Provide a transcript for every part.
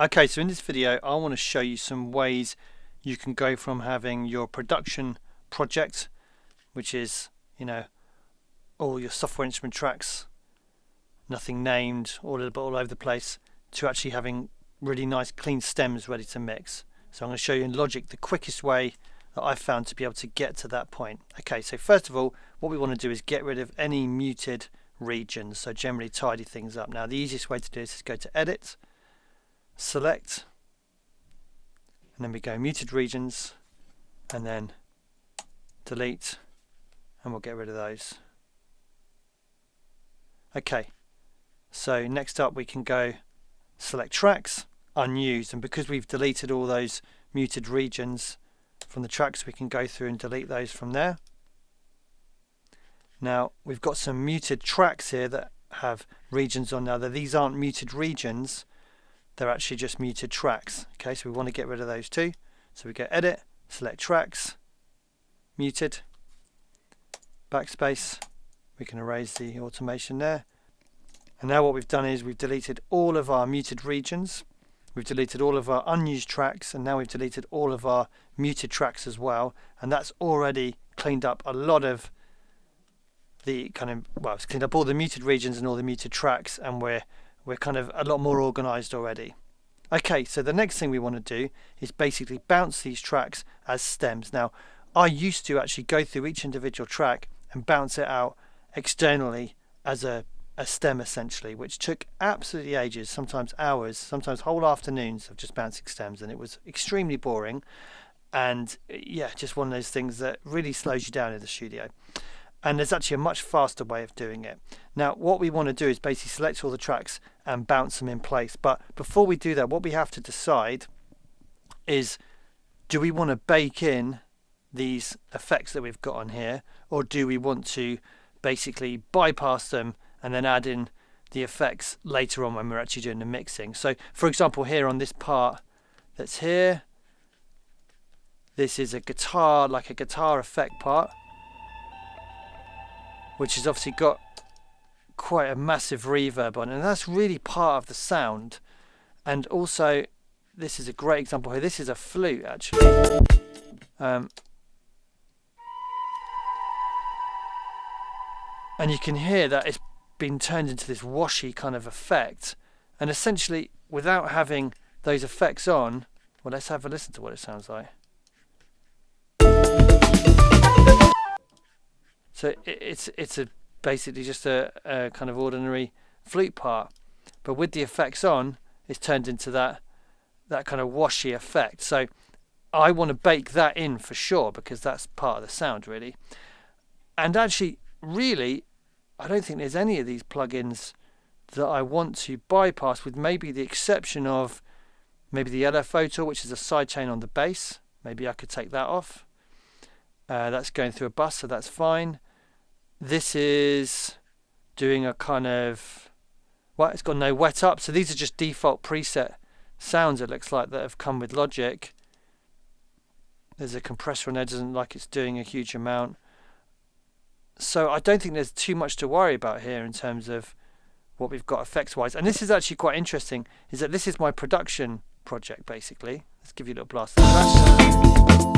Okay, so in this video I want to show you some ways you can go from having your production project, which is, all your software instrument tracks, nothing named, all over the place, to actually having really nice clean stems ready to mix. So I'm going to show you in Logic the quickest way that I've found to be able to get to that point. Okay, so first of all, what we want to do is get rid of any muted regions, so generally tidy things up. Now the easiest way to do this is go to Edit, Select, and then we go Muted Regions, and then Delete, and we'll get rid of those. Okay, so next up we can go Select Tracks, Unused, and because we've deleted all those muted regions from the tracks, we can go through and delete those from there. Now we've got some muted tracks here that have regions on now. These aren't muted regions, they're actually just muted tracks. Okay, so we want to get rid of those too. So we go Edit, Select Tracks, Muted, Backspace. We can erase the automation there. And now what we've done is we've deleted all of our muted regions, we've deleted all of our unused tracks, and now we've deleted all of our muted tracks as well. And that's already cleaned up a lot of the it's cleaned up all the muted regions and all the muted tracks, and we're kind of a lot more organized already. Okay, so the next thing we want to do is basically bounce these tracks as stems. Now, I used to actually go through each individual track and bounce it out externally as a stem essentially, which took absolutely ages, sometimes hours, sometimes whole afternoons of just bouncing stems, and it was extremely boring, and just one of those things that really slows you down in the studio. And there's actually a much faster way of doing it. Now what we want to do is basically select all the tracks and bounce them in place, but before we do that, what we have to decide is, do we want to bake in these effects that we've got on here, or do we want to basically bypass them and then add in the effects later on when we're actually doing the mixing? So for example, here on this part that's here, this is a guitar, like a guitar effect part, which has obviously got quite a massive reverb on it, and that's really part of the sound. And also this is a great example here, this is a flute actually, and you can hear that it's been turned into this washy kind of effect, and essentially without having those effects on, well, let's have a listen to what it sounds like. So it's basically just a kind of ordinary flute part, but with the effects on, it's turned into that kind of washy effect. So I want to bake that in for sure, because that's part of the sound really. And actually, really, I don't think there's any of these plugins that I want to bypass, with maybe the exception of maybe the yellow photo, which is a sidechain on the bass. Maybe I could take that off. That's going through a bus, so that's fine. This is doing a kind of, it's got no wet up, so these are just default preset sounds, it looks like, that have come with Logic. There's a compressor on there, doesn't like it's doing a huge amount. So I don't think there's too much to worry about here in terms of what we've got effects wise. And this is actually quite interesting, is that this is my production project basically. Let's give you a little blast of that.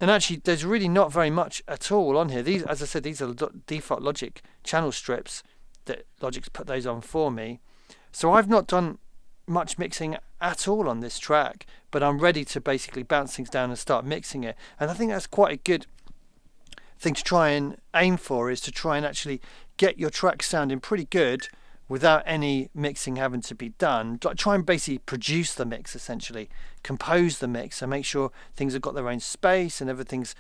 And actually there's really not very much at all on here. These, as I said, these are default Logic channel strips that Logic's put those on for me. So I've not done much mixing at all on this track, but I'm ready to basically bounce things down and start mixing it. And I think that's quite a good thing to try and aim for, is to try and actually get your track sounding pretty good without any mixing having to be done. Try and basically produce the mix, essentially compose the mix, and make sure things have got their own space and everything's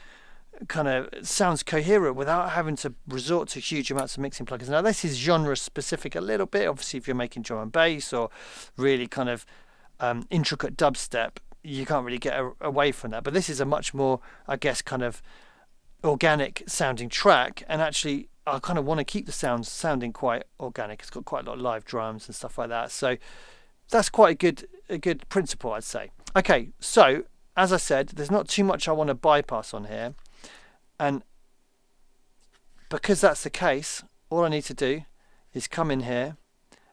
kind of sounds coherent without having to resort to huge amounts of mixing plugins. Now this is genre specific a little bit, obviously if you're making drum and bass or really kind of intricate dubstep, you can't really get away from that, but this is a much more, I guess, kind of organic sounding track, and actually I kind of want to keep the sounds sounding quite organic. It's got quite a lot of live drums and stuff like that, so that's quite a good principle, I'd say. Okay, so as I said, there's not too much I want to bypass on here, and because that's the case, all I need to do is come in here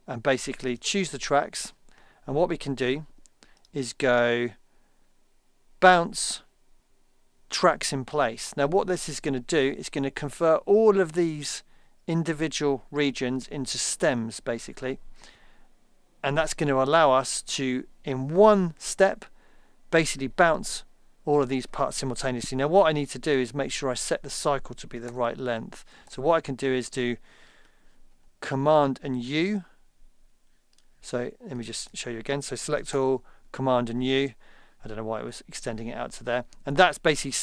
and basically choose the tracks, and what we can do is go bounce tracks in place. Now what this is going to do is going to convert all of these individual regions into stems basically, and that's going to allow us to in one step basically bounce all of these parts simultaneously. Now what I need to do is make sure I set the cycle to be the right length. So what I can do is do Command and U. So let me just show you again. So select all, Command and U. I don't know why it was extending it out to there. And that's basically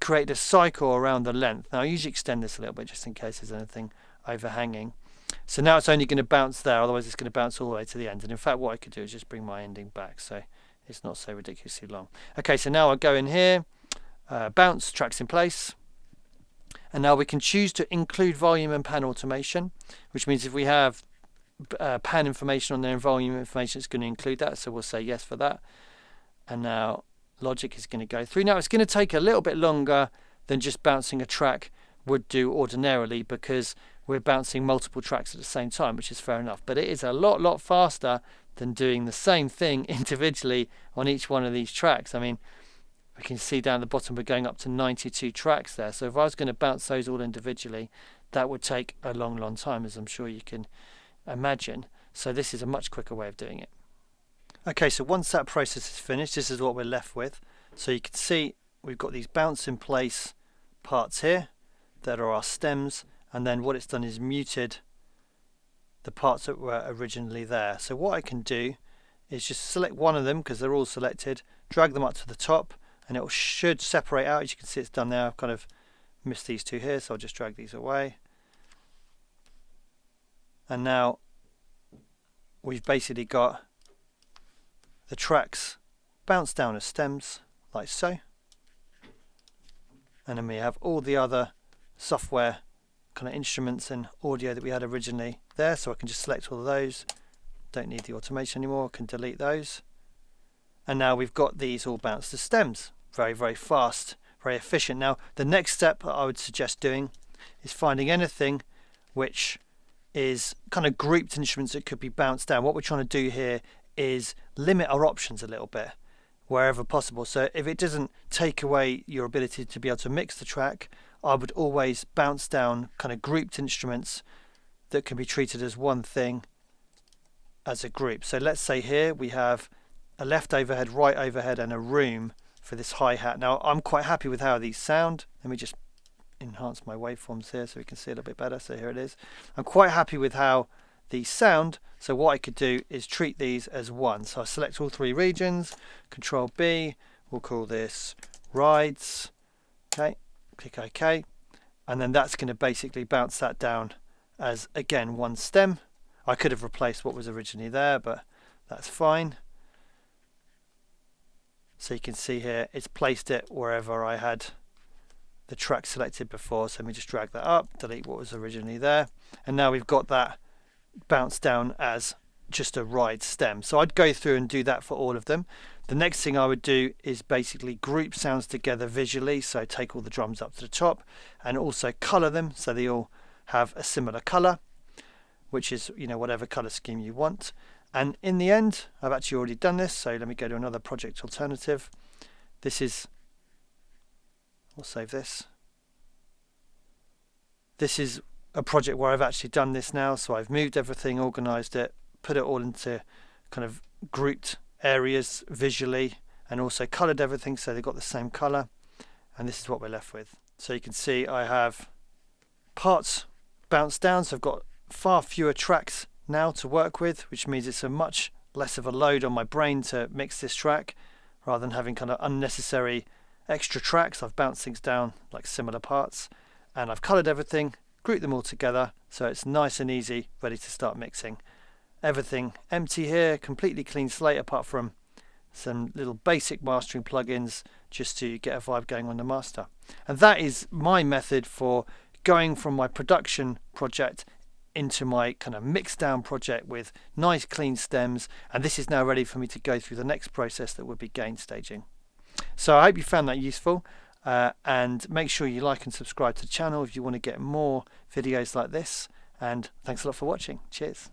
created a cycle around the length. Now I usually extend this a little bit just in case there's anything overhanging. So now it's only going to bounce there, otherwise it's going to bounce all the way to the end. And in fact what I could do is just bring my ending back so it's not so ridiculously long. Okay, so now I'll go in here, bounce tracks in place. And now we can choose to include volume and pan automation, which means if we have pan information on there and volume information, it's going to include that. So we'll say yes for that. And now logic is going to go through. Now it's going to take a little bit longer than just bouncing a track would do ordinarily because we're bouncing multiple tracks at the same time, which is fair enough. But it is a lot faster than doing the same thing individually on each one of these tracks. I mean, we can see down the bottom we're going up to 92 tracks there. So if I was going to bounce those all individually, that would take a long time, as I'm sure you can imagine. So this is a much quicker way of doing it. Okay, so once that process is finished, this is what we're left with. So you can see we've got these bounce in place parts here that are our stems, and then what it's done is muted the parts that were originally there. So what I can do is just select one of them because they're all selected, drag them up to the top, and it should separate out. As you can see, it's done now. I've kind of missed these two here, so I'll just drag these away. And now we've basically got the tracks bounce down as stems like so, and then we have all the other software kind of instruments and audio that we had originally there. So I can just select all of those, don't need the automation anymore, I can delete those, and now we've got these all bounced as stems. Very fast, very efficient. Now the next step that I would suggest doing is finding anything which is kind of grouped instruments that could be bounced down. What we're trying to do here is limit our options a little bit wherever possible. So if it doesn't take away your ability to be able to mix the track, I would always bounce down kind of grouped instruments that can be treated as one thing as a group. So let's say here we have a left overhead, right overhead, and a room for this hi-hat. Now I'm quite happy with how these sound. Let me just enhance my waveforms here so we can see a little bit better. So here it is. I'm quite happy with how these sound. So what I could do is treat these as one. So I select all three regions, Control B, we'll call this rides. Okay, click OK, and then that's going to basically bounce that down as again one stem. I could have replaced what was originally there, but that's fine. So you can see here it's placed it wherever I had the track selected before. So let me just drag that up, delete what was originally there, and now we've got that bounced down as just a ride stem. So I'd go through and do that for all of them. The next thing I would do is basically group sounds together visually. So take all the drums up to the top and also color them so they all have a similar color, which is, you know, whatever color scheme you want. And in the end, I've actually already done this. So let me go to another project alternative. This is, we'll save this. This is a project where I've actually done this now. So I've moved everything, organized it, put it all into kind of grouped areas visually, and also colored everything so they've got the same color. And this is what we're left with. So you can see I have parts bounced down. So I've got far fewer tracks now to work with, which means it's a much less of a load on my brain to mix this track rather than having kind of unnecessary extra tracks. I've bounced things down like similar parts, and I've colored everything, grouped them all together so it's nice and easy, ready to start mixing. Everything empty here, completely clean slate apart from some little basic mastering plugins just to get a vibe going on the master. And that is my method for going from my production project into my kind of mixdown project with nice clean stems, and this is now ready for me to go through the next process that would be gain staging. So I hope you found that useful. and make sure you like and subscribe to the channel if you want to get more videos like this, and thanks a lot for watching. Cheers.